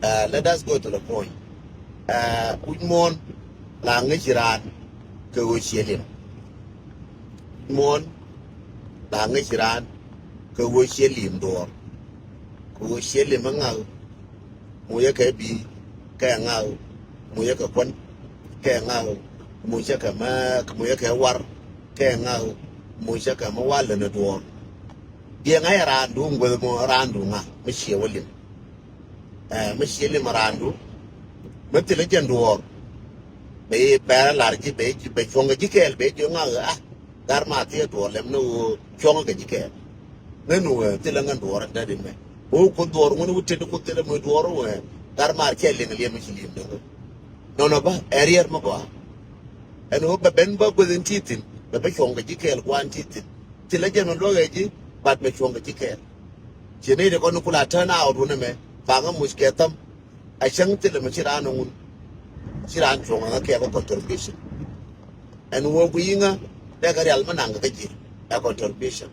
Let us go to the point. Udmon langichiran kewushelim. Mon langichiran kewushelim door. Kewushelim angal. Muya kebi kaya ngal. Muya kekwan kaya ngal. Muya kama muya kewar kaya ngal. Muya kama wala na door. Dia ngai randu ngwelmo randu nga mishye walim. Mishye lim randu. Matile janduor. Be para largi be chonga jikel be jonga garma tie do lem no chonga jikel. Nenu tilangan duor ndadi me. O ko duor ngone wutte ko tele mo duor we garma kelle ngali mishilim ngo. No ba area mo ba. Eno ba ben ba go den titin be chonga jikel kwan titin. Tile jeno lo geji bat me chonga jikel. Jene de ko no kula tana awdu me banga musketam I shan't tell them Chirano Chiran from a care of contribution. And what we are, they got Almananga, a contribution.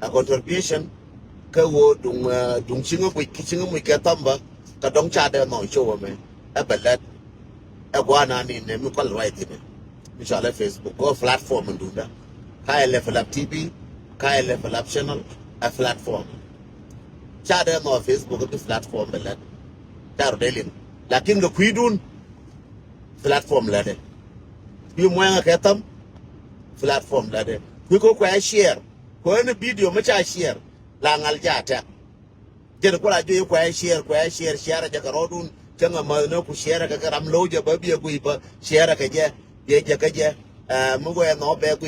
A contribution, Kawo, Dung Singo, we kissing them, we get Tamba, Kadong Chada, no show me, a ballet, a one in the Mukal writing it. We shall have Facebook, go platform and do that. High level up TV, high level up channel, a platform. Chada no Facebook, the platform, ballet. Dardelin, lakin the Quidun platform ladder. You mwanga ketam platform ladder. We go kwa share. Kwa any video much I share. Langal jata. Jere kwa do kwa share jakarodun janga malno ku share ka ram loja babi ku iba share ka je je mugo no be ku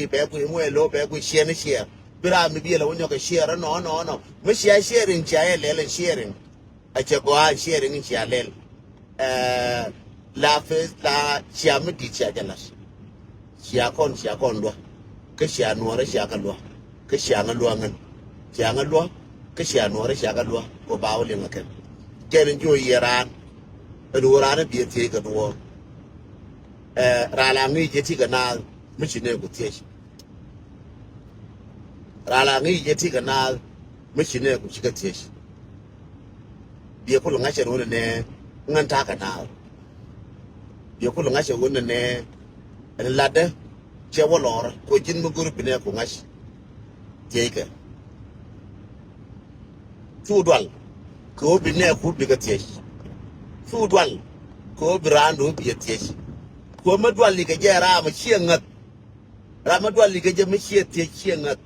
mu lo be ku share. Bira mi bi la wonyo ka share no. Me sharing lele sharing. I check go sharing in Shalel. La face la Shiam teacher jealous. Shiakon lo. Kishanora Shakalwa. Kishanga Luangan. Jangalua. Kishanora Shakalwa. Or bowling again. Get enjoy Iran. And Urana be a take at war. Ralangi Jetiganal. Missionary Gutish. Ralangi Jetiganal. Missionary Gutish. Dia ko nga che wona ne nganta ka na dia ko nga che wona ne lade che wolor ko jin mu groupe ne ko ngash jeika tudwal ko bi ne ko bi ga tie tudwal ko brando bi tie ko madwal li ga jera ma chiengat ra madwal li ga je ma chie tie chiengat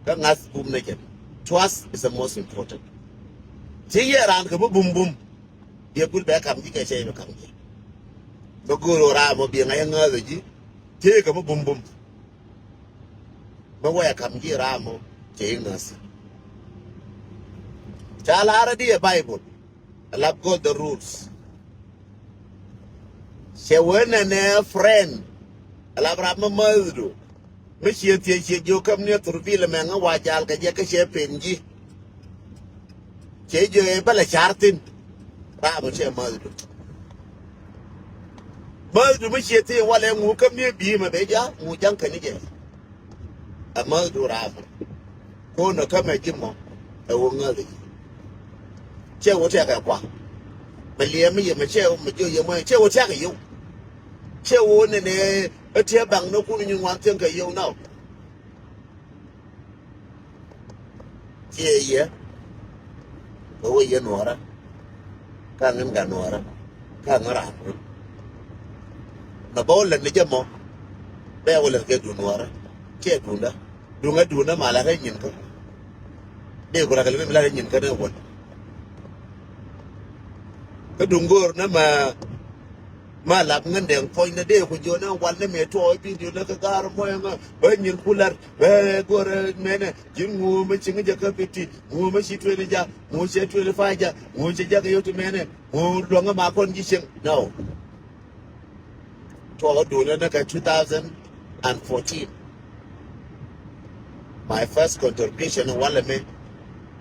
ka ngas bum ne ke trust is the most important. See around the boom. You put back up, you can say, no come here. The good or I will be an another. Take a boom. But where come here, Ramo, saying us. Shall already a Bible. I love God the rules. She went and a friend. I love Rama Murdo. Monsieur Tia, you come near to reveal a man, a white alka, Jacka Penji. Chejo e bala chartin ramo che madu machete wala ngu kam ne bi ma beja mu janka ni je amadu ramo ko no kama jimo e wongali che wo te ka kwa belie mi ye me che wo me jo ye mo che wo te ka yo che wo ne ne e te bang no ku ni wan ten ka yo no che ye Go ye nora, can't ganora, can't rap. The ball and the jamo, there will get to nora, Chetunda, Dunga Duna Malayan. They could have a little in Canada. The Dungur Nama Malapman, then point the day when you know one name at all, you look a car, when you pull out, where go a man, Jim Moo, matching a capiti, Moo, Machi 20, Moo, 25, Moo, Jackayo man, Moo, longer my condition. No. To all do 2014. My first contribution, Wallame,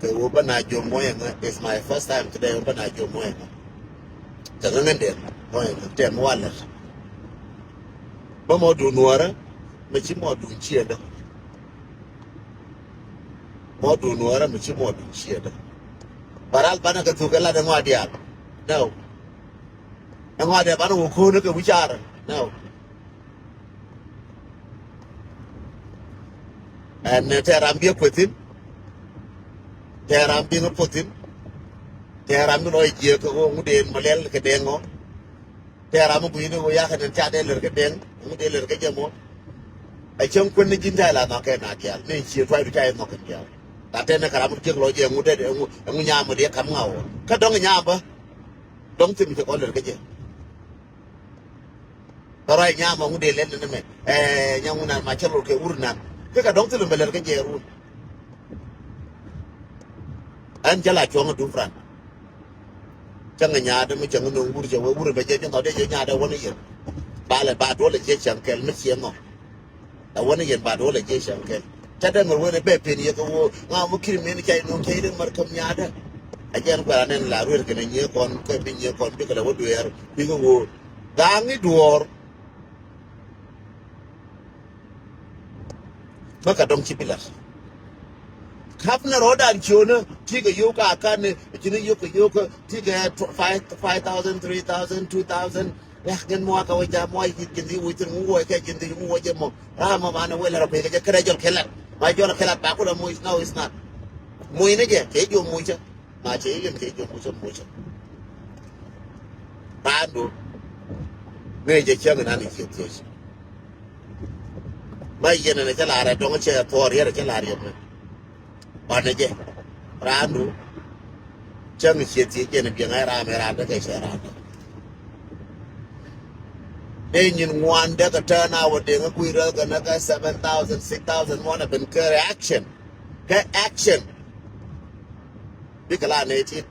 the Ubanajo Moyanga, is my first time today, Ubanajo Moyanga. The London. Tem wala ba mo do nuara me chi mo do chieda mo do nuara me chi mo do chieda Baral bana ka tukala da ngwadia. No. Ngwadia bana wo ko ne ka wichara. No. And terambi putin, terambi no putin, terambi no je ko nguden malel ka dengo. Terambi bu ni wo ya ka den chade ler ka den, nguden ler ka jamo. Ai chong kun ni jinda la no ka na dia. Ni chi twai du chai no ka dia. Ta te na karamu ke lo je ngude de ngu nya mo de kam ngao. Ka dong nya ba. Dong tim ke ko ler ka je. Tarai nya mo ngude len ne me. Nyanguna ma chelo ke urna. Ka dong tim ler ka je ru. An jala chong du fran. Chang nya de me chang no ur je wo ur be je no de je nya de woni yen. Ba le ba do le je chang kel me chiem no. Da woni yen ba do le je chang kel. Chada mo wona be pe ni ko wo nga mo kiri me ni chai no chai de mar kam nya da. Ajan kwa nen la ru ke ne kon ko bi nye kon bi ka wo duer bi ko wo. Da ngi duor. Maka dong chipilas. Kapna roda chona tiga yoka akane chini yoka tiga 5,000 3,000 2,000 yakin mo ka waja mo kindi witin mo ka kindi mo waja mo rama mana wala rabe ka kare jol kelat ma jol kelat ba ko mo is now is not mo ine je ke jo mo cha ma che yen ke jo mo cha pando ne je chang na ni ke ke ma yen na chala ra dong che por yer chala yer Wana je randu chang sheti je ne biang ra me ra da ke sera de nyin wanda ka tana wa de nga kuira ka na ka 7,000 6,000 mona ben ka action bikala ne ti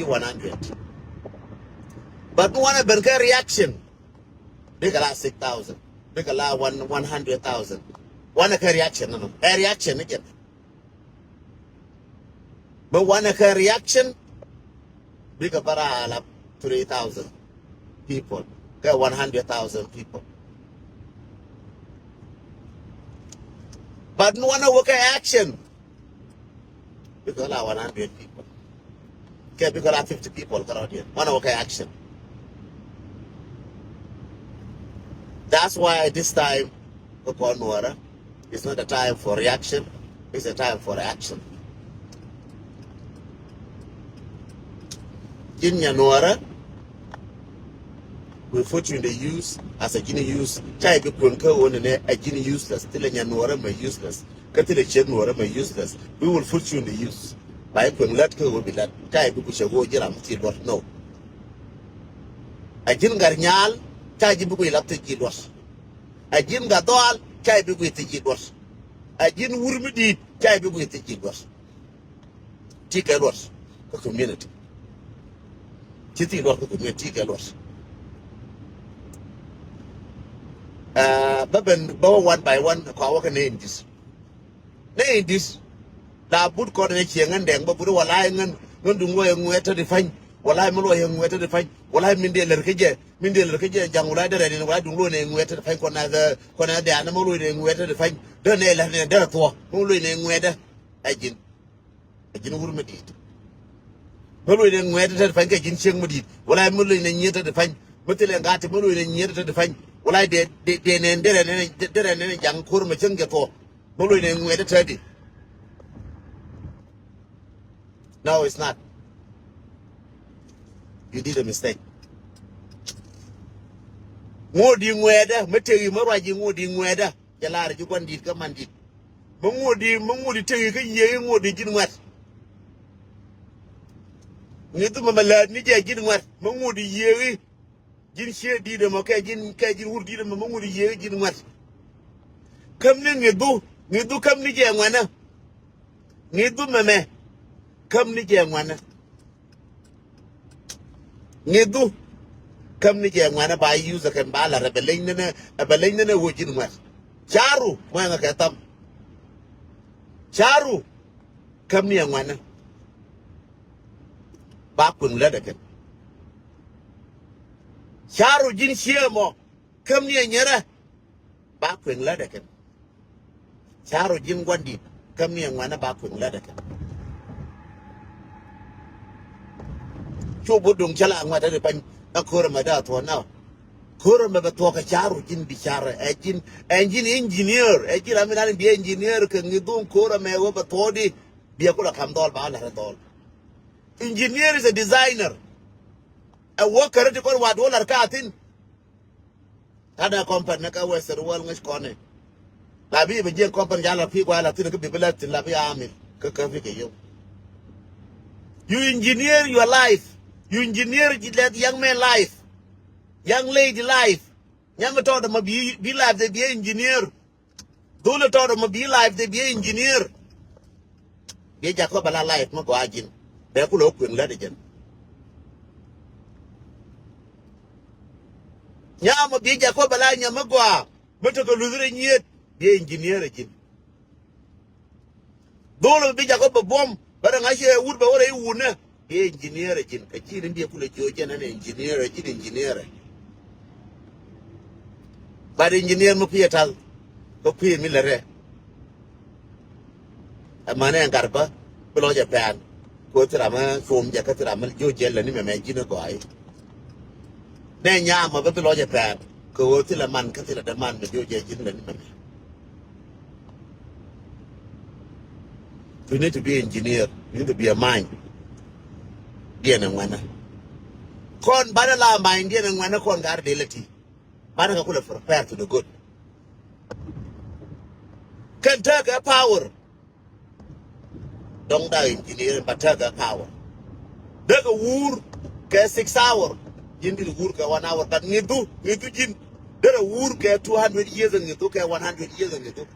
100 but wanna ben ka reaction bikala 6,000 bikala 100,000 wanna ka reaction no a reaction again. But one reaction, bigger para 3,000 people, 100,000 people. But no one work action, because 100 people. Okay, because 50 people around here. One work action. That's why this time, it's not a time for reaction, it's a time for action. In Yanora, we put you in the use as a genie use. Chai be kunka on a genie useless. Till a Yanora may useless. Katil a chenora may useless. We will put you in the use. By when let go will be that. Chai be push a go jiram till what no. A gin garnyal, chai be we love to give us. A gin gadol, chai be with the give us. A gin wurmidi, chai be with the give us. Take a loss. A community. Chiti lo ko me tika los baben ba one by one ko wa kan indis da bud ko ne chiengan deng ba bud wala ngan du ngoy ngweta di fan wala mo lo ngweta di fan wala min de ler keje jangula de re wala du lo ne ngweta di fan ko na de ana mo lo ne ngweta di fan de ne la ne de to mo lo ne ngweta ajin wurmedi Mulu ne ngwete te fany ka jin cheng mudit wala mulu ne nyeta te fany mutile ngati mulu ne nyeta te fany wala de ne dere ne jang kur ma cheng ge to mulu ne ngwete te di. No, it's not. You did a mistake. Ngodi ngwede metegi marwaji ngodi ngwede jalar ju kon dit ka mandit ngodi tegi ka ye ngodi jin ngwat nitu mamala ni je jin ngwat ngodi ye jin she di de mo ka jin wur di de mo ngodi ye jin ngwat kam ne ngidu kam ni je ngwana ngidu meme kam ni je ngwana ngidu kam ni je ngwana ba use kan ba la rebelin ne wo jin ngwat charu mo nga ka tam charu kam ni ngwana ba kun la da kan charu jin shiemo kam ni nyara ba kun la da kan charu jin gwandi kam ni ngwana ba kun la da kan chu bu dung chala ngwa da pan a kor ma da to na kor ma ba to ka charu jin bi chara engine engineer amina bi engineer ka ngidun kor ma wo ba to di bi ko la kam dol ba la dol engineer is a designer a worker to ko wa dollar ka tin ada company ka western wal ngish kone la bi be je company jala fi kwa la tin ka bi bela tin la bi amil ka fi ke yo. You engineer your life. You engineer that young man life, young lady life. Young taught them be life, they be engineer. Dole taught them be life, they be engineer. Be Jacob a life, no go agin. They could open legend. Yama be Jacob a line, Yamagua, but to go losing yet, be engineer again. Dole be Jacob a bomb. But I say wood by what I would not be engineer again. A kid in the Georgian and engineer. But engineer Mupiatal, Mupi Millere. A man and Garba, below Japan, Cotrama, from Jacatramal, Georgian and imagine a guy. Then Yama, but below Japan, go till a man, Catilla the man with Georgian and you need to be an engineer. You need to be a mind. Dear Nangwana. Con Badala mind, dear Nangwana, con gardelity. Banaka could have prepared to the good. Can take a power. Don't die engineer, but take a power. Take a wood, 6 hours. You need to work 1 hour, but you do, Jim. There a wood, 200 years and you took 100 years and you took.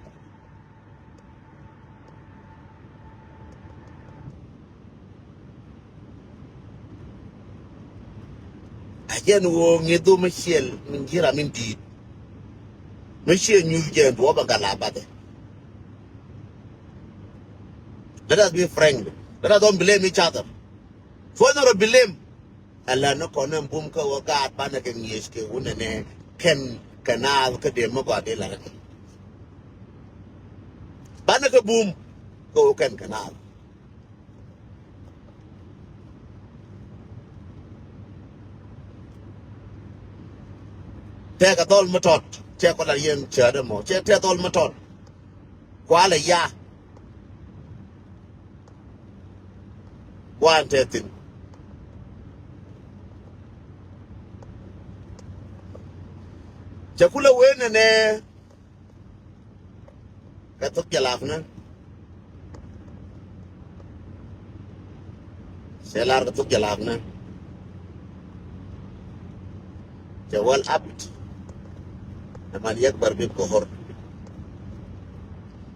Again, we do Michelle, Mingira Minty. Michelle New Gen, Wabagalabade. Let us be frank. Let us don't blame each other. Further blame. Allah no konem bumka wa God banakan yeske unene ken canal kademo de la. Banaka boom go ken canal. Take a doll matot, check on a young chadamo, check a doll matot. Kuala ya. One thing. Chakula win and eh. Katuk Jalafna. Selar Katuk Jalafna. Jawal Abt. Namaliak Barbie Cohort.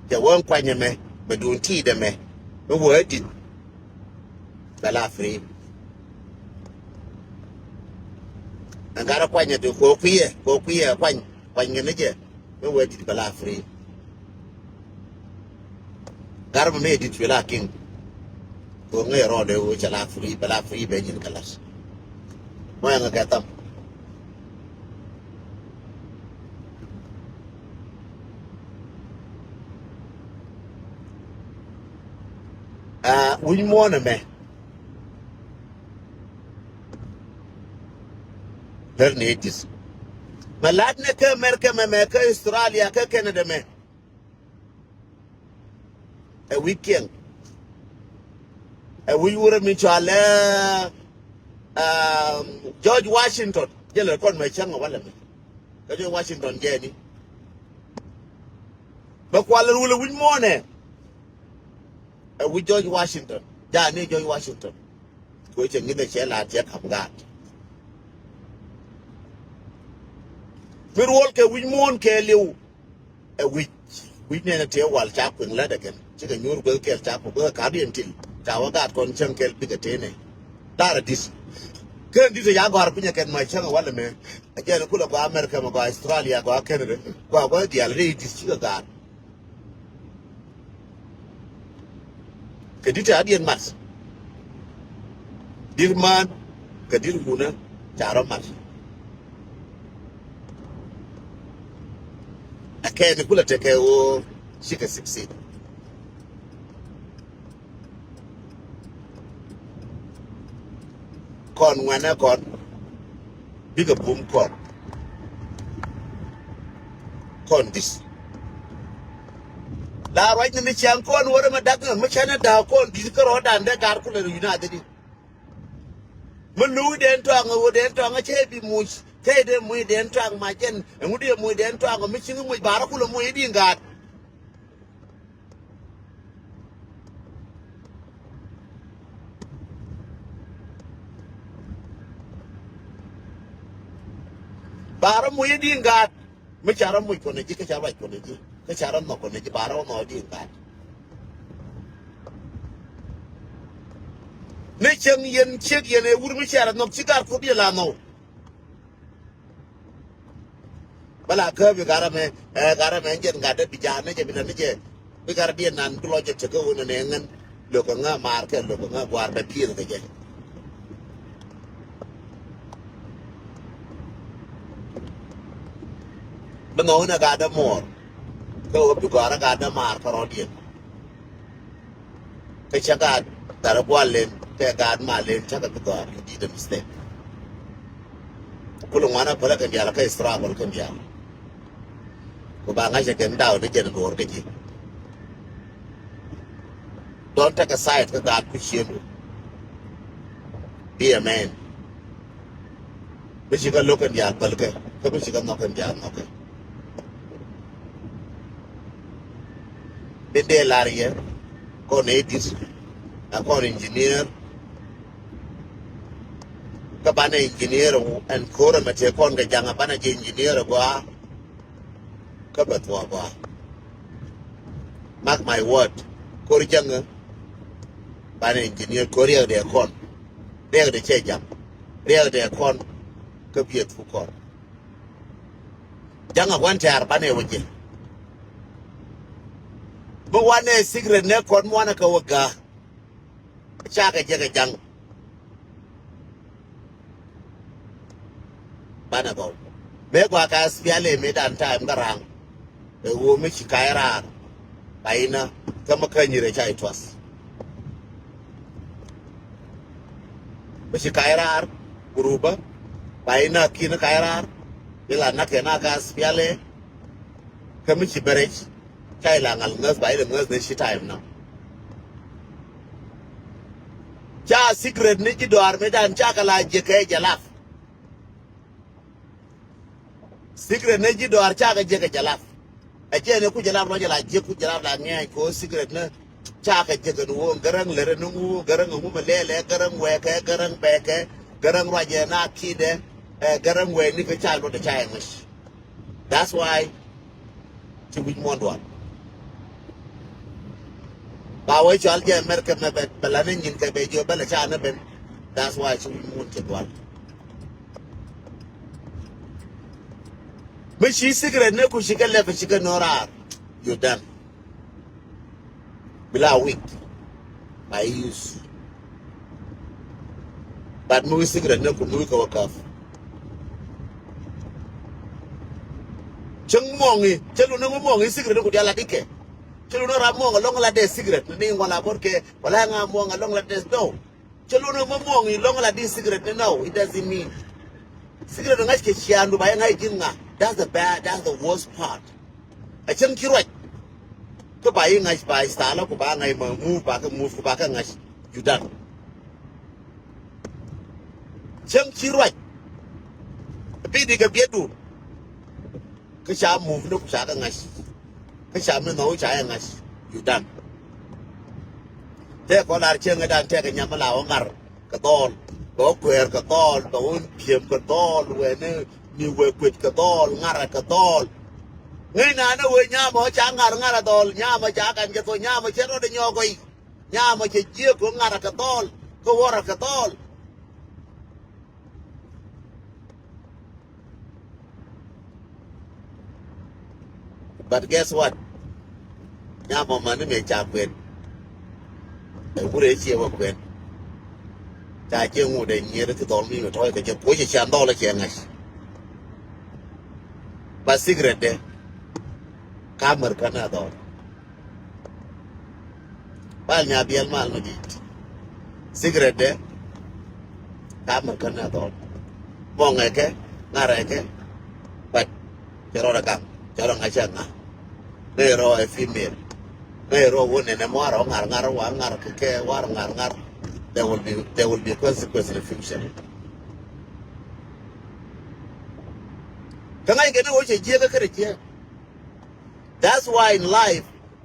Jawon Quanyame, but don't tea them. No word it. Bala free. And got a quanya to go queer, quanya, no word it Bala free. Garba made it lacking. Go near all the which are free, Bala free, Benjamin Calas. Why I get them? We want a man. Learn it. Maladnaka, America, Australia, Canada, man. A weekend. And we would meet George Washington. Yellow called my channel, George Washington, Jenny. But while we win morning. With George Washington, Johnny George Washington, which in the shell at Jack Hamgat. We walk a win more you a witch, we never tell while chap and let again. Chicken your will care chap of work until Tower got concern kell big atene. That is. Can't this a Yagar Pinac my channel, one man. Again, a cool of America, go Australia, go Canada, go the already sugar guard. Kadita Adian Mas. Dirman, Kadir Huna, Charamas. I can't pull a take a she can succeed. con wana con bigger boom con this la right ni chang con wora ma dak ma chana da con this ka ro dan da gar ku le united mulu den to ang wo den to ang che bi mu te de mu den to ang ma jen ngudi mu den to ang mi chingu mu bara ku le mu di ngat bara mu di ngat mi chara mu ko ne ji ka chara ko ne ji ka chara no ko ne ji bara no di ngat ne cheng yen chek yen e wur mi chara no chigar ko di la no bala ka bi gara me jen ga da bijane je bidan je bi gara di nan to je te ko ne ngan lo ko nga mar ke lo ko nga war be pir ke je no na ga da mor ko bi gara ga da mar ko di ke chaga tar gwalen ke ga ma le chaga bi gara di da mistake kulo wana bala kan ya la ka istra bal kan ya ko ba nga je ken daw de jen dor ke ji don't take a side ka ga ku shelu be a man bi shi ga lokan ya bal ke ko bi shi ga no kan ya no ke be de larie ko ne dis ko engineer ka bana engineer and kora mate kon ga janga bana je engineer gwa ka batwa gwa mark my word kor janga bana engineer korea de kon de che jam de kon ka biet fu kon janga wan tar bana woje bo wane secret ne kon mo na ka waga cha ga je ga jang bana ba me kwa ka spiale me dan time garang e wo me chi kaira baina kama kanyire cha itwas me chi kaira guruba baina kina kaira ila na kena ka spiale kama chi berech kai la ngal ngas baile ngas ne shi time na cha secret ni ji doar me dan cha kala je ke jalaf secret ne ji doar cha ga je ke jalaf a je ne ku jalaf no jala je ku jalaf la ngai ko secret ne cha ga je ga no garang lere no garang mu lele garang we ke garang be ke garang wa je na kide garang we ni ke cha lo de cha english that's why to be more one ba wai chal je america me be bala ne nyin ke be jo bala cha na ben that's why to be more one but she secret ne ku shi ke le shi ke nora you done bila week by use but mu secret ne ku mu ko wakaf cheng mongi chelu ne mongi secret ne ku dia la dike chelu no ramong long la de secret ni ngola porque wala nga mo long la de no chelu no mongi long la de secret no it doesn't mean secret nga ke chiandu ba nga jinga that's the worst part a chen kiroi ko ba nga ba style ko ba nga move ba ka move ko ba ka nga you done chen kiroi bi diga biedu ka sha move no ko sha ka nga ka sha me no cha nga you done te ko lar chen ga dan te ga nyama la ngar ka tol có quẹt cả to có kiếm cả to rồi nè nhiều quẹt cả to ngara cả to ngay nào nó về nhà mà chả ngara to nhà mà chả cần cái tôi nhà mà chết nó đi nhau quay nhà mà chỉ chia của ngara cả to có vora cả to but guess what nhà mà nó mới chả quẹt để bữa đấy chia vào quẹt cha chưa ngủ để nhớ được cái tol mi mà thôi cái chụp cuối chỉ xem to là chuyện này và cigarette đấy kamar kana đó ba nhà biel mal no dit cigarette đấy Kamer kana to. Mongeke, ngareke, but Jerogam, Jerongachanga. Nero a female. Nero one and a more ngar one ngar war ngar. There will be consequence in the future. Can I get what you get? That's why in life,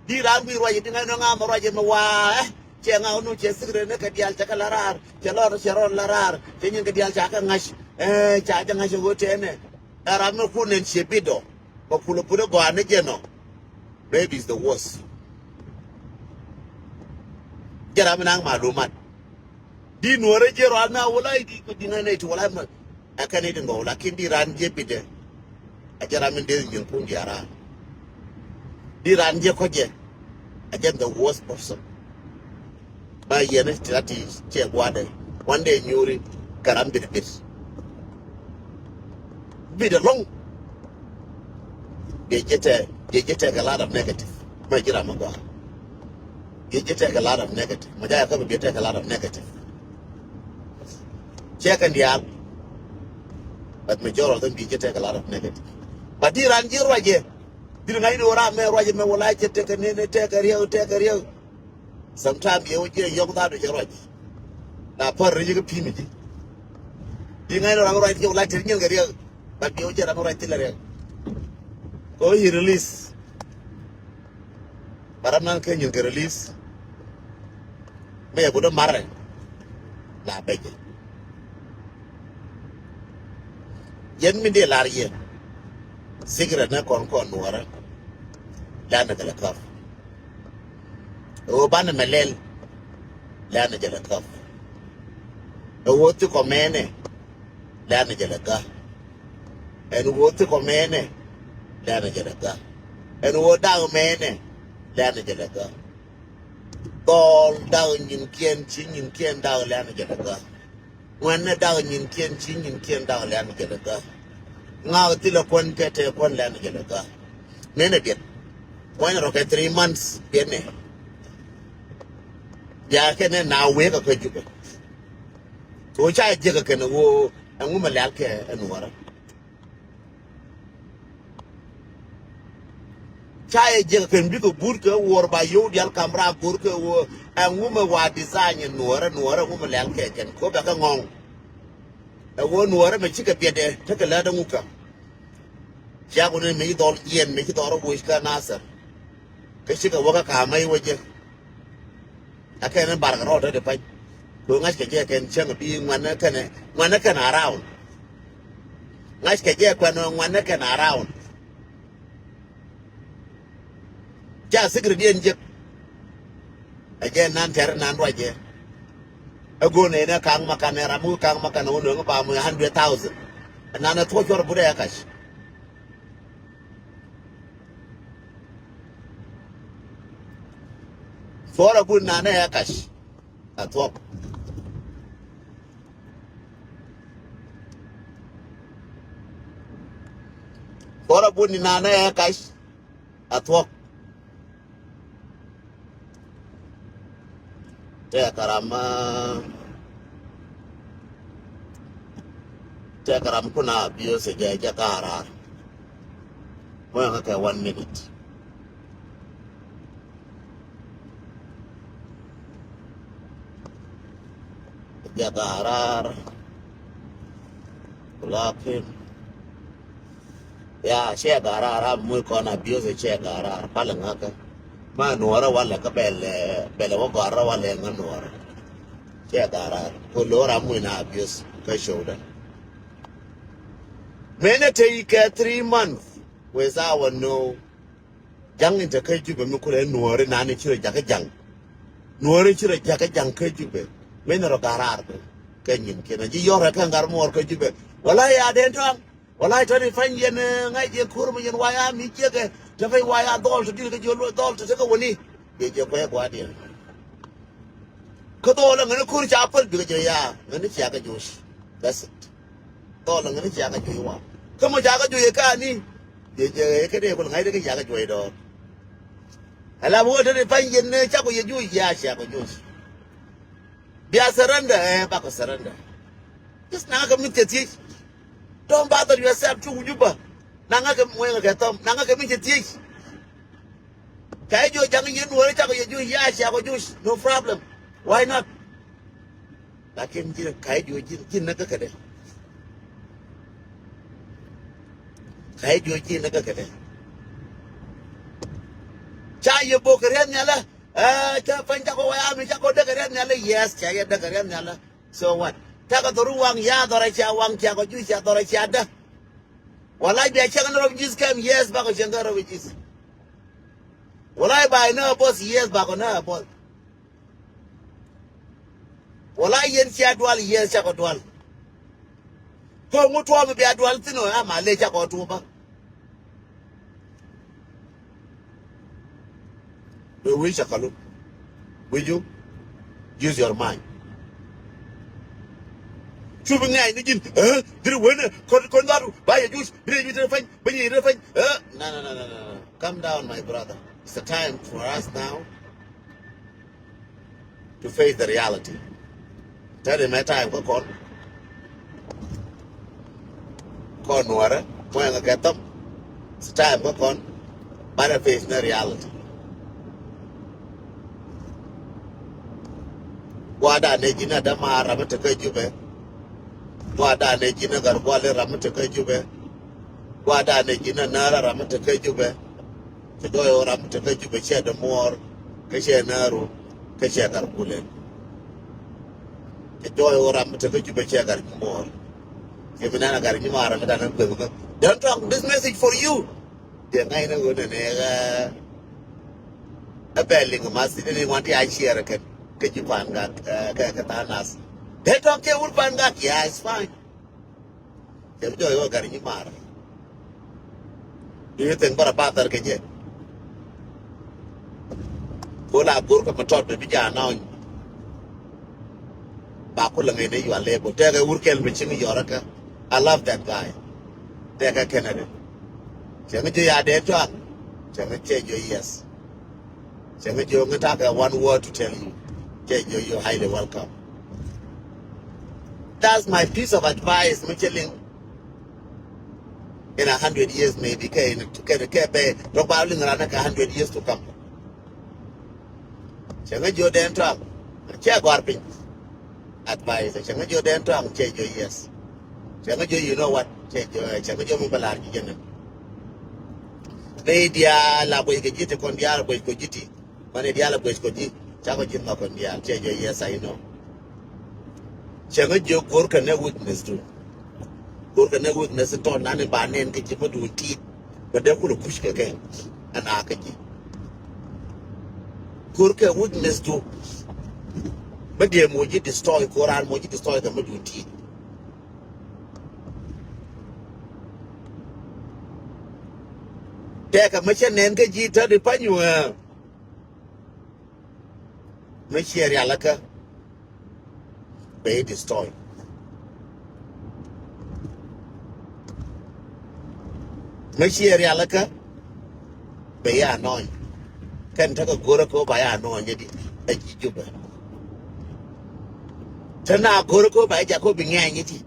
di rambi roje di ngano ngam roje mawa cenga unu cesire ne kadial cakalarar celor larar cenyin kadial caka ngash caca ngash gotene arame kunen chebido ko pulo go ane jeno baby is the worst jaram nang malumat di nuore jero ana wala di ko dinane to wala ma akane de ngo lakin di ran jebide ajaram de nyin kun diara di ran je koje again the worst person. My yearness that is one day Yuri Karam bit. Bit along. They get a lot of negative. My Jiramaga. You take a lot of negative. My dad come take a lot of negative. Check and the but majority of them you take a lot of negative. But the ran you right. Didn't I know around me, Roger, me will like to take a name, take a real. Sometimes you will get young out of your right. Now, per you pimmy. You know, I'm right, you like to get real, but you just right till real. Oh, you release. But I'm not can you get release. May I put a marry? Nah, beg it. Yen me de larie. Cigarette na con water. Lana de la cuff. O banner melel. Lana de la cuff. O what to command. Lana de la ga. And what to command. Lana de la ga. And what down man. Lana de la ga. All down in Kien, chin in Kien down Lana de la ga. When down in Kien, chin in Kien down Lana de la ga. Now till a one get a one Lana de la ga. Nenagin. 3 months, Gene. Yakin now wake a could which I jigger can go and woman like and water. Chai jigger can be a burka war by you, Yal Cambra burka and woman were designing Nora, woman like and go back along. A one water may chicken be there, take a ladder muka. Jaguar made all Ian, make it all of Wishka Nasser. Kashika waka kamai waje akan bar road da fai to ngas ke je kan chan bi ngwana kan around ngas ke je kan ngwana kan around ja sigri dien je aje nan ter nan waje ago ne na kang makanera mu kang makana wono ba mu 100,000 nana to jor bude yakash for a good nana yakash at work. For a good nana yakash at work. Take Karam kuna abuse a jakara. Well, okay, 1 minute. Jagarar, Lakin, yeah, Shagarar, Mulcon abuse a Shagarar, Palangaka. Manora, one like a Bella, one Langanora. Shagarar, Colora Muna abuse, Kashoda. Many take 3 months with our no young into Kajuba Mukula Nora, Nani Chirajang. Nora Chirajang Kajube. Menero garar kenyin kena ji yora kan gar mor ko jibe wala ya den tan wala tani fanyen ngai je kurmu yen waya mi jege da fay waya dol to dil ko jolo dol to ko woni be je ko kwa dia ko dol ngani kur cha pal bi je ya ngani cha ga josh that's it dol ngani cha ga jo wa ko mo cha ga jo ye ka ni je ke de ko ngai de cha ga jo do ala bo de fanyen ne cha ko ye ju ya cha ko josh Be a surrender, back a surrender. Just nanga miteti. Don't bother yourself too juba. Nanga mwenga katom. Nanga miteti. Kaya jo jangan yen wala chako yo ya chako juice. No problem. Why not? Lakin jin kaya jo jin naga kade. Kaya jo jin naga kade. Chaya bo karen nyala. Cha pancha ko waya mi chako de karen nyala. Yes, chaya de karen nyala. So what? Taka toru wang ya dora cha wang chako juice ya dora cha da. Walai bi chako no juice kam yes ba ko changa ro juice. Walai by no boss yes ba ko na boss. Walai yen cha dual yes cha ko dual. Ko mutu wa bi dual tino ama le cha ko tu ba. We wish akalu. Will you use your mind? Chuba ngai ni jin dir wena kon daru ba ya juice dir you refine ba you refine no. Calm down my brother. It's the time for us now to face the reality. Tell him my time ko kon nuara mo nga katam. It's the time ko kon para face the reality. Wada ne jina da mara mata kai jube. Wada ne jina garwale ramata kai jube. Wada ne jina nara ramata kai jube. Kedoyo ramata kai jube che da mor, ke che naru, ke che garkulen. Kedoyo ramata kai jube che gar mor. Ke binana gar ni mara mata nan ko. Don't talk this message for you. De ngai na go ne a belling masi ni wanti a share ke jipanga ke tanas. They talk ke urpanga yeah it's fine. Kedoyo gar ni mara. Do you think bara patar ke je? Bola burka matot be bija now. Ba ko la ngene you are label. Tega urkel be chingi yoraka. I love that guy. Tega Kennedy. Changa je ya de to. Changa che jo yes. Changa jo ngata one word to tell you. Che jo you're highly welcome. That's my piece of advice, Michelin. In 100 years maybe probably in 100 years to come. Changa jo den to. Che gorping. Advice. Changa jo den to che jo yes. Changa jo you know what? Che jo changa jo mi balar ji jenen. Media la boy ke jite kon diar boy ko jiti. Mane dia la boy ko ji. Chako jin ma kon diar. Che jo yes I know. Changa jo gor ka ne witness to. Gor ka ne witness to nane ba nen ke ji ma du ti. Ba de ko kush ke ke. Ana ka ji. Gor ka witness to. Ba de mo ji destroy Quran mo ji destroy ka ma du ti. Take a machine and get jita the panu. Machine alaka be destroy. Machine alaka be annoying. Can take a gorako by annoying a juba. Tana gorako by Jacob in Yanity.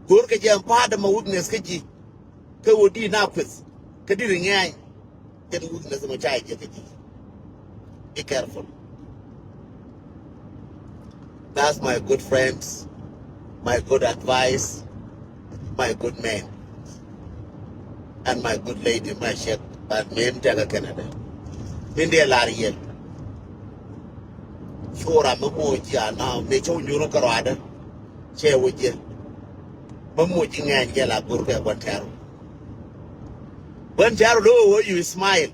Gorka jam part of my witness kaji. Kawudi napis. Kadi ngai get weakness of my child. Be careful. That's my good friends, my good advice, my good man, and my good lady, my shit, but me in Canada. India Lariel. Sure, I'm a moja now, make sure you look around. Share with you. Mamuji and Yella Burka Guantaro. When Taro low, you smile.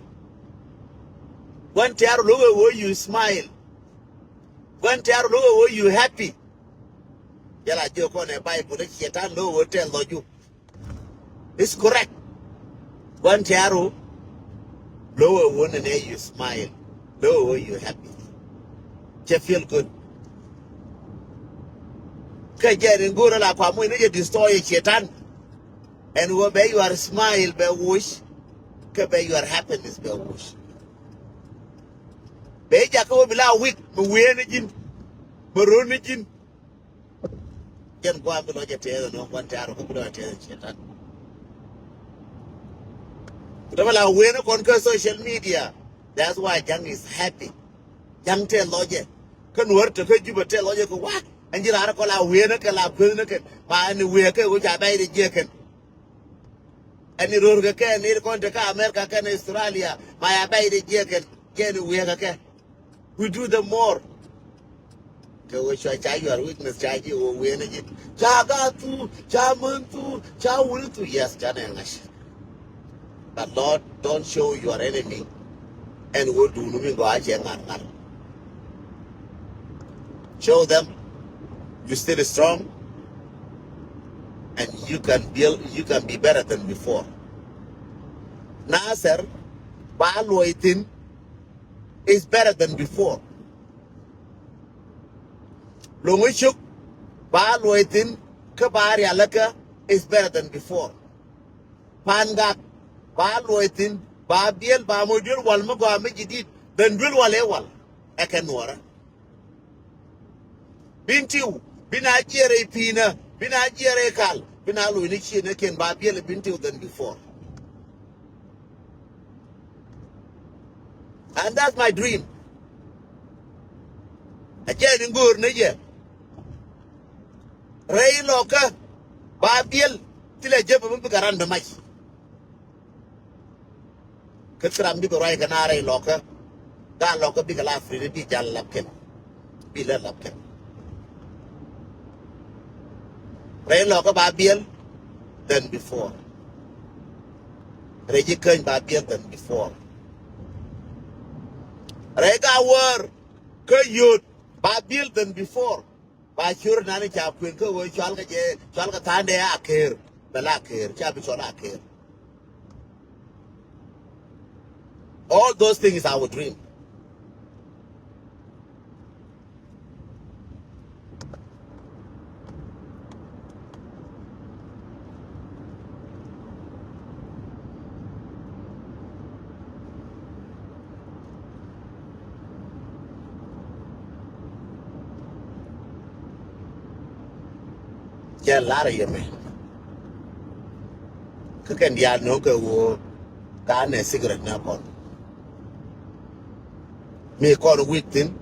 When Taro low, you smile. When Taro low, you happy. Yala joke on a Bible, Shetan low will tell you. It's correct. When Taro lower one and you smile. Lower you happy. You feel good. Kajer and go like a when you destroy Shetan. And obey your smile, be wish. Be your happiness, be wish. Be Jacob bila week, Muenigin, Morunigin. jen kwa bi lo je te no kwan ta ro ko bi lo te chetan Dabala when on social media, that's why Jang is happy. Jang tell logic. Can work to you tell logic what? And you are called a winner, a winner, by any worker which I made a jacket. And you don't get any contact America, can Australia, my made a jacket, get a worker. We do the more. Go which I tell you are witness, charge you or win it. Chagatu, Chamuntu, Chawultu, yes, Janash. But Lord, don't show your enemy and go to Numingo. Show them you still strong and you can be better than before. Nasser, Balwaitin is better than before. Lungishuk, Balwaitin, Kabari Alaka is better than before. Pangak, Balwaitin, Babiel, Bamudil, Walmago, Amijid, then Will Walewal, Ekanwara. Bintiu, Binajere Pina, Binajere Kal, Binalu Nichi, and Ken Babiel Bintiu than before. And that's my dream. Again in good, Naja. Ray Loka, Babiel, till I jump around the mic. Katram big right canary locker, that locker big laugh for the Bijal Lapkin, Bila Lapkin. Ray locker Babiel than before. Regikan Babiel than before. Rega were Kayut Babiel than before. By sure Nani Chapwin, Chalga Tande Akir, the Lakir, Chapichon Akir. All those things is our dream. Yeah, lot of you, man. Cooking the no go, got a cigarette now. Me call a weak thing,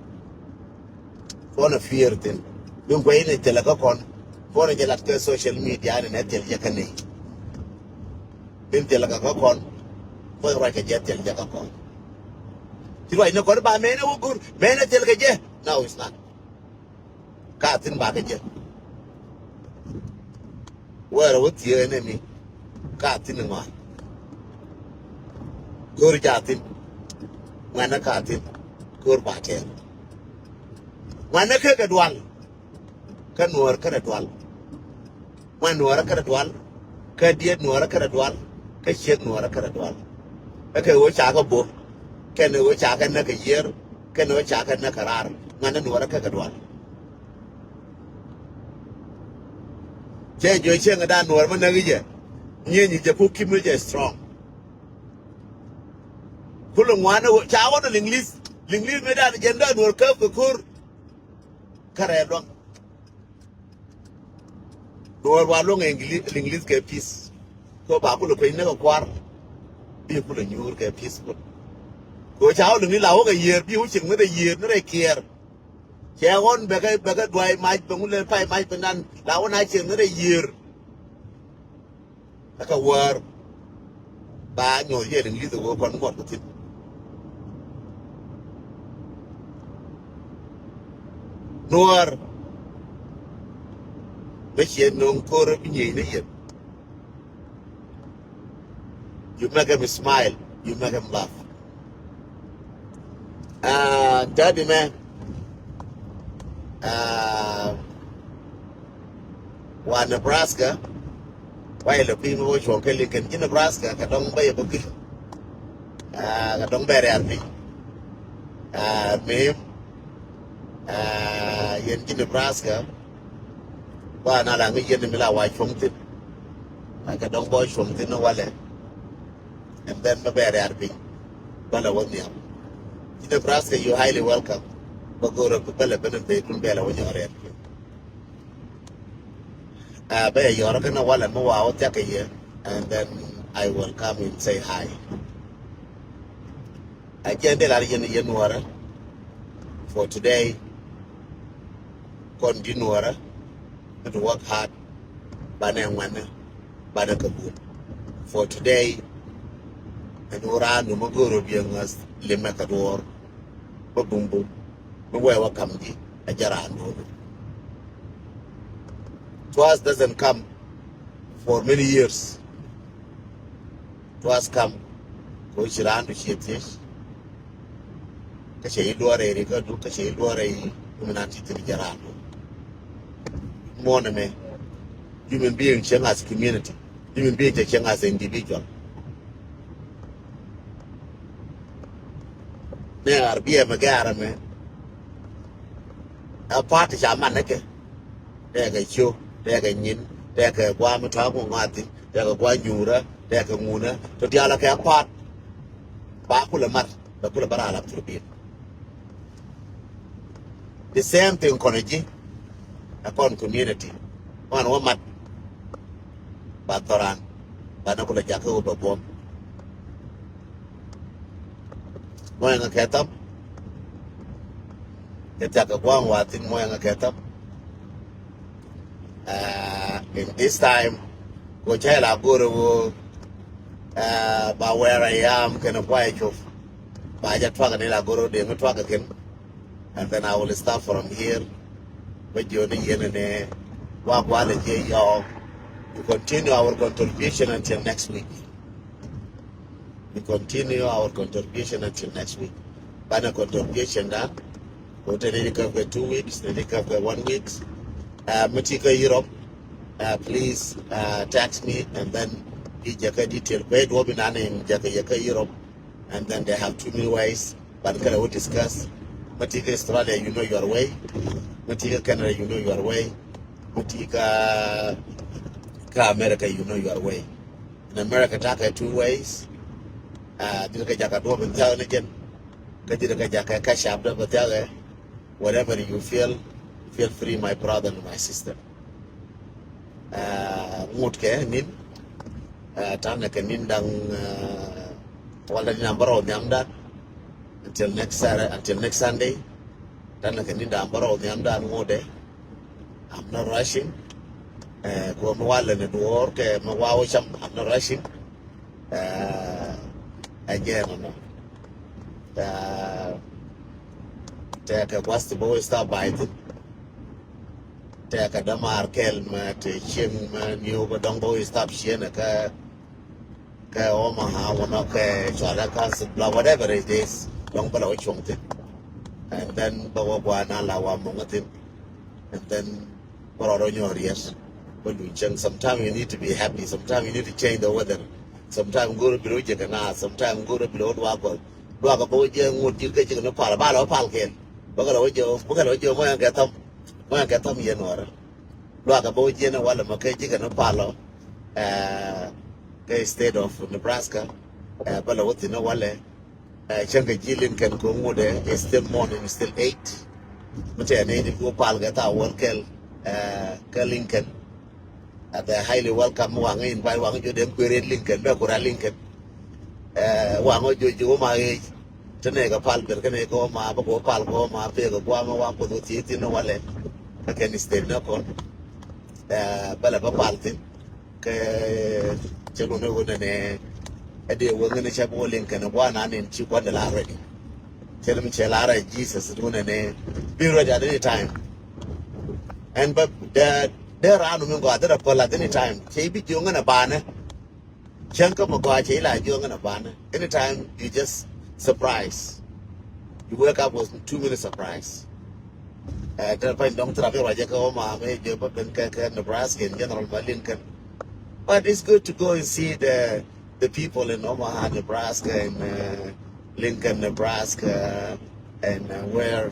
for a fear thing. You wait until I go on, for a get social media and I tell Yakane. Then tell a go on, for like a jet tell Yakon. You know, got about men who good, men I tell a no, it's not. Cat in baggage. Where with your enemy? Cat in the man. Go to Jatin. When a cat in. Go back here. When a cook at one, can work at one. When work at one, can yet work at one, can shit work at one. Okay, which I go book. Can which I can make a year, can which I can make a rar, when and work at one. Change your ching and done Norman again. You need to put him strong. Pulling one, chow on English. English made an agenda and work up the cour. Carabon. Nor one long English get peace. Go back to the pain of a quarter. People in you get peaceful. Go chow in a year, beautiful with a year, not a care. Chair on beggar dry might be only 5 might be done. Now one I say another year. Like a word. Bang your head and leave the work on what with it. Nor which yet no core in ye. You make him smile, you make him laugh. Daddy man. One Nebraska, while the people which were killing in Nebraska, Kadong Bay a book. Kadong Bay Army. Me, in Nebraska, one along in the Mila White from it. Like a dog boy from Tino Wale. And then the Bay Army. But I was near. In Nebraska, you're highly welcome. But go to Bella Benefit and Bella when you're at. Be you're gonna wala mo wa take a year, and then I will come and say hi. I can't tell you for today. Continue to work hard. Banana, Banakabu. For today, and Uran, Muguru, being us, Limakador, Babumbu, where come a Jaran. Twas doesn't come for many years. Twas come, which ran to shit this. Kashay Dore, Riga, Kashay Dore, Humanity to Jaran. Moname, human being change as community, human being change as individual. Now, be a Magarame, a party shamanake, there a show, there a yin, there a Guamatago Martin, there a Guanyura, there a Muna, to the other part, Bakula Mat, the Pulabarala to be. The same thing, Konaji, upon community. One woman, Batoran, Banakula Jaco, Babom. Moyanga Katam, the Takawan was in Moyanga Katam. In this time, go tell our guru about where I am, can apply it by the Twaganilla Guru, they will talk again, and then I will start from here. With you and walk while y'all. We continue our contribution until next week. We continue our contribution until next week. Bana contribution that go to the 2 weeks, the 1 week. Matika Europe, please text me and then the Jaka detail. Wait, what be in Jaka Europe, and then they have 2 new ways. But can we discuss? Matika Australia, you know your way. Matika Canada, you know your way. Matika America, you know your way. In America, take 2 ways. Didn't Jaka do and tell again. Didn't Jaka cash up, but tell whatever you feel free, my brother and my sister. Mutke nin tana kanin dang wala number of them that until next Sunday. Tana kanin dang baro them that ngode. I'm not rushing. Go mwala na duor ke mawawo sham. I'm not rushing. Again, no. Take a what's the boy stop by it. Take a damar kelma to chim new but don't boy stop shin a Omaha one okay Chala Council blah whatever it is don't below chunking and then Bawana Lawa Mongatin and then Bororo yes when we change sometimes you need to be happy, sometimes you need to change the weather, sometimes go to Birujana, sometimes go to Blood Wapple, Waka Boy would you get in a Palabala Palkin, Bogalojo, Moya get them Yanora. Waka Boy Jena Walla Makajik and Apalo, state of Nebraska, Balawati Wale, Changa Jilin can come there, it's still morning, it's still 8. But I need to go Palgata, one Lincoln. They highly welcome Wang in by Wang you them queried Lincoln, Bakura Lincoln. Wang you my age. Tanega Palper can go ma Boko Palgo, ma Pego Guama, Wampo, Titi, no wallet. I can stay no con. Balaba Paltin. Chabuno and a day we're going to chap Lincoln and one in Chipwanda already. Tell him Chelara Jesus doing a name. Be ready at any time. And but there are no go at any time. Maybe you're going to ban. Chanka Magwachi like you're going to ban. Anytime you just surprise. You wake up with 2 minutes surprise. Don't travel Nebraska in general Lincoln. But it's good to go and see the people in Omaha, Nebraska and Lincoln, Nebraska and where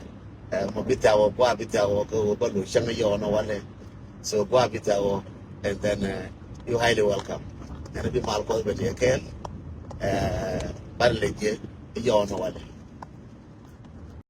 Mabitawo, Guabitawo, Balu, Shangayo, no one. So Guabitawo, and then you're highly welcome. And if you Malcolm, but you can, Badly, you know what.